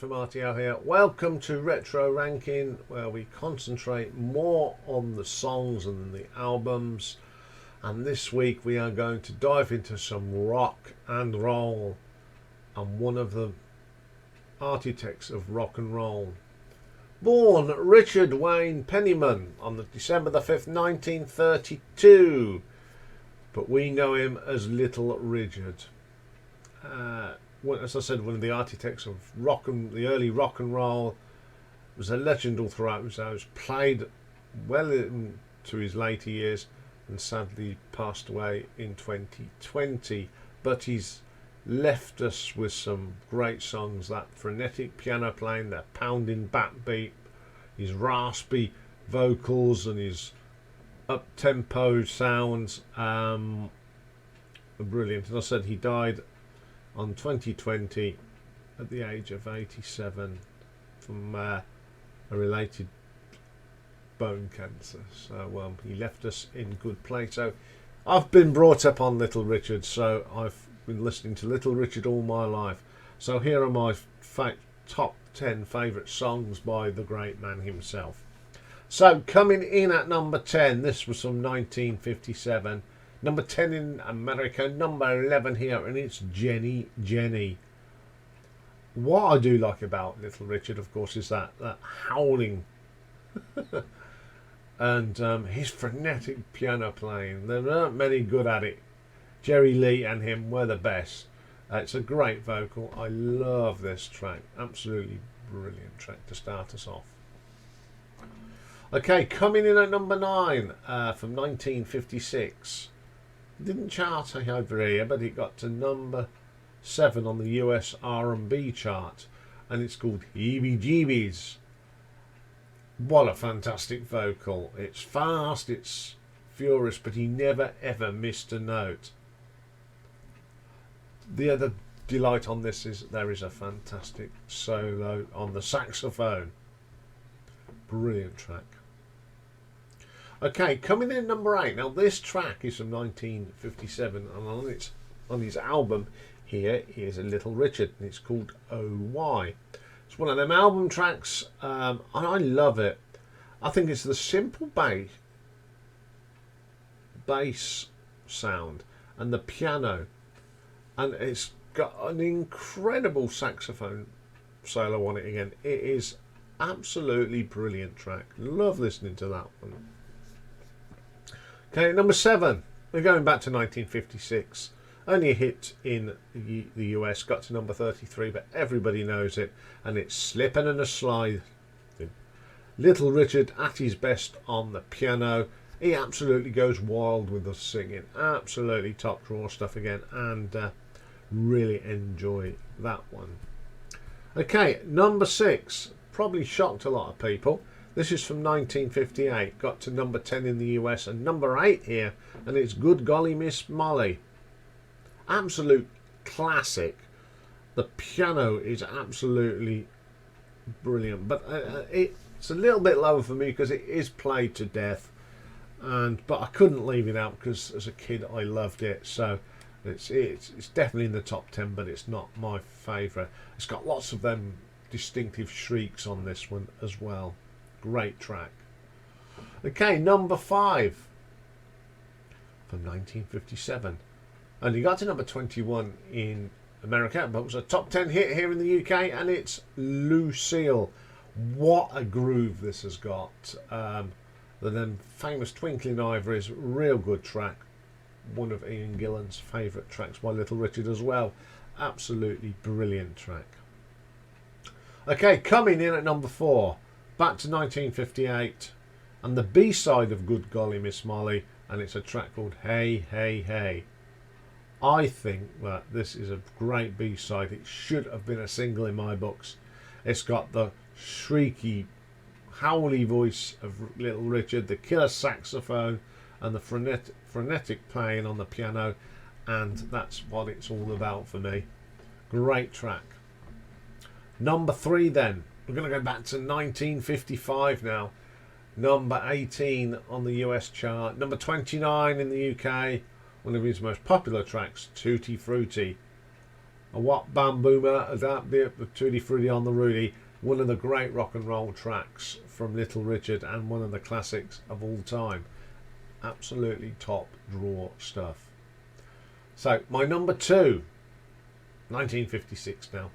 from RTL here. Welcome to Retro Ranking, where we concentrate more on the songs and the albums. And this week we are going to dive into some rock and roll, and one of the architects of rock and roll. Born Richard Wayne Penniman on December the 5th, 1932, but we know him as Little Richard. As I said, one of the architects of the early rock and roll. Was a legend all throughout his house. Played well into his later years, and sadly passed away in 2020. But he's left us with some great songs. That frenetic piano playing, that pounding backbeat, his raspy vocals, and his up-tempo sounds. Brilliant. As I said, he died on 2020 at the age of 87 from a related bone cancer. So he left us in good place. So I've been brought up on Little Richard, so I've been listening to Little Richard all my life. So here are my top 10 favourite songs by the great man himself. So coming in at number 10, this was from 1957. Number 10 in America, number 11 here, and it's Jenny, Jenny. What I do like about Little Richard, of course, is that howling and his frenetic piano playing. There aren't many good at it. Jerry Lee and him were the best. It's a great vocal. I love this track. Absolutely brilliant track to start us off. Okay, coming in at number 9 from 1956. Didn't chart over here, but it got to number 7 on the US R&B chart, and it's called Heebie Jeebies. What a fantastic vocal. It's fast, it's furious, but he never ever missed a note. The other delight on this is there is a fantastic solo on the saxophone. Brilliant track. Okay, coming in at number 8. Now this track is from 1957, and on his album here is a Little Richard, and it's called Oh Why. It's one of them album tracks, and I love it. I think it's the simple bass sound and the piano, and it's got an incredible saxophone solo on it again. It is absolutely brilliant track. Love listening to that one. Okay, number 7. We're going back to 1956. Only a hit in the US, got to number 33, but everybody knows it, and it's Slippin' and a Slide. Little Richard at his best on the piano. He absolutely goes wild with the singing. Absolutely top drawer stuff again, and really enjoy that one. Okay, number 6. Probably shocked a lot of people. This is from 1958, got to number 10 in the US, and number 8 here, and it's Good Golly Miss Molly. Absolute classic. The piano is absolutely brilliant, but it's a little bit lower for me because it is played to death, but I couldn't leave it out because as a kid I loved it. So it's definitely in the top 10, but it's not my favourite. It's got lots of them distinctive shrieks on this one as well. Great track. Okay, number 5 from 1957. Only got to number 21 in America, but it was a top 10 hit here in the UK, and it's Lucille. What a groove this has got. The then famous Twinkling Ivories, real good track. One of Ian Gillan's favourite tracks by Little Richard as well. Absolutely brilliant track. Okay, coming in at number 4. Back to 1958, and the B-side of Good Golly Miss Molly, and it's a track called Hey Hey Hey. I think that this is a great B-side. It should have been a single in my books. It's got the shrieky, howly voice of Little Richard, the killer saxophone, and the frenetic playing on the piano, and that's what it's all about for me. Great track. Number 3 then. We're going to go back to 1955 now. Number 18 on the US chart. Number 29 in the UK. One of his most popular tracks, Tutti Frutti. A What Bam Boomer, Adapt the Tutti Frutti on the Rudy, one of the great rock and roll tracks from Little Richard and one of the classics of all time. Absolutely top draw stuff. So my number 2, 1956 now.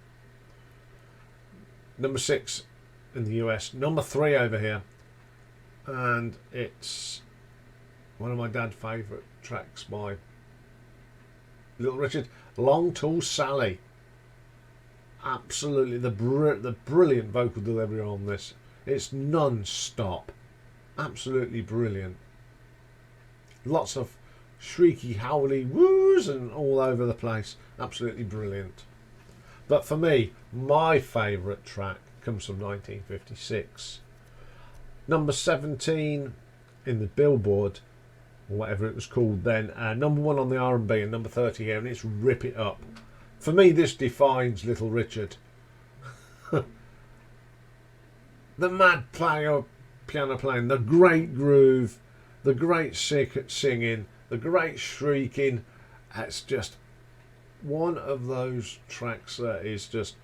Number 6 in the US, number 3 over here, and it's one of my dad's favourite tracks by Little Richard, Long Tall Sally. Absolutely the brilliant vocal delivery on this. It's non-stop, absolutely brilliant. Lots of shrieky, howly woos and all over the place. Absolutely brilliant. But for me, my favourite track comes from 1956. Number 17 in the Billboard, or whatever it was called then. Number 1 on the R&B and number 30 here, and it's Rip It Up. For me, this defines Little Richard. The mad piano playing, the great groove, the great singing, the great shrieking. It's just one of those tracks that is just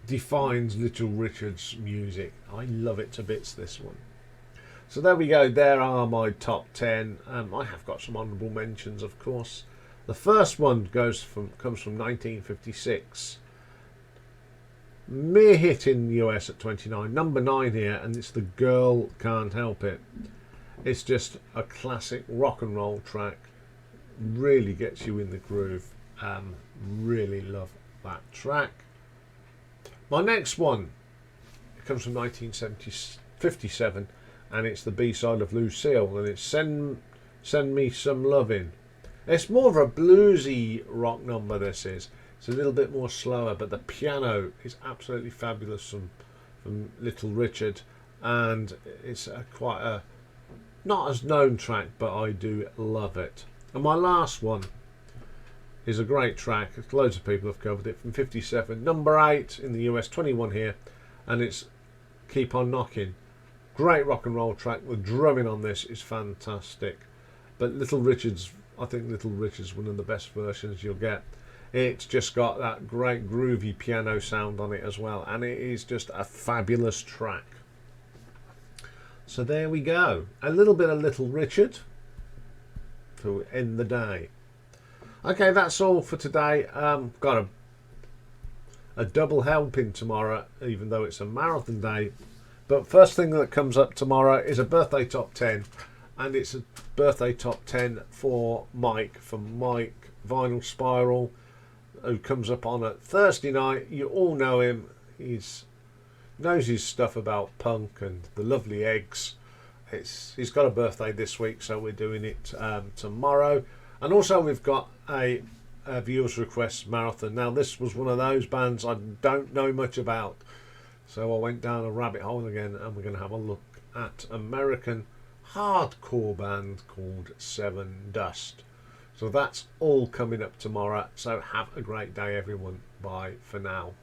defines Little Richard's music. I love it to bits, this one. So there we go. There are my top 10. I have got some honourable mentions, of course. The first one comes from 1956. Mere hit in the US at 29. Number 9 here, and it's The Girl Can't Help It. It's just a classic rock and roll track. Really gets you in the groove. Really love that track. My next one comes from 1957, and it's the B-side of Lucille, and it's Send Me Some Lovin'. It's more of a bluesy rock number, this is. It's a little bit more slower, but the piano is absolutely fabulous from Little Richard, and it's quite a not as known track, but I do love it. And my last one is a great track. Loads of people have covered it, from 57. Number 8 in the US, 21 here, and it's Keep On Knockin'. Great rock and roll track. The drumming on this is fantastic. But I think Little Richard's one of the best versions you'll get. It's just got that great groovy piano sound on it as well, and it is just a fabulous track. So there we go. A little bit of Little Richard to end the day. Okay, that's all for today. Got a double helping tomorrow, even though it's a marathon day. But first thing that comes up tomorrow is a birthday top 10, and it's a birthday top 10 for Mike, from Mike Vinyl Spiral, who comes up on a Thursday night. You all know him. He's knows his stuff about punk and the Lovely Eggs. He's got a birthday this week, so we're doing it tomorrow. And also we've got a viewers request marathon. Now this was one of those bands I don't know much about, so I went down a rabbit hole again, and we're going to have a look at American hardcore band called Seven Dust. So that's all coming up tomorrow. So have a great day, everyone. Bye for now.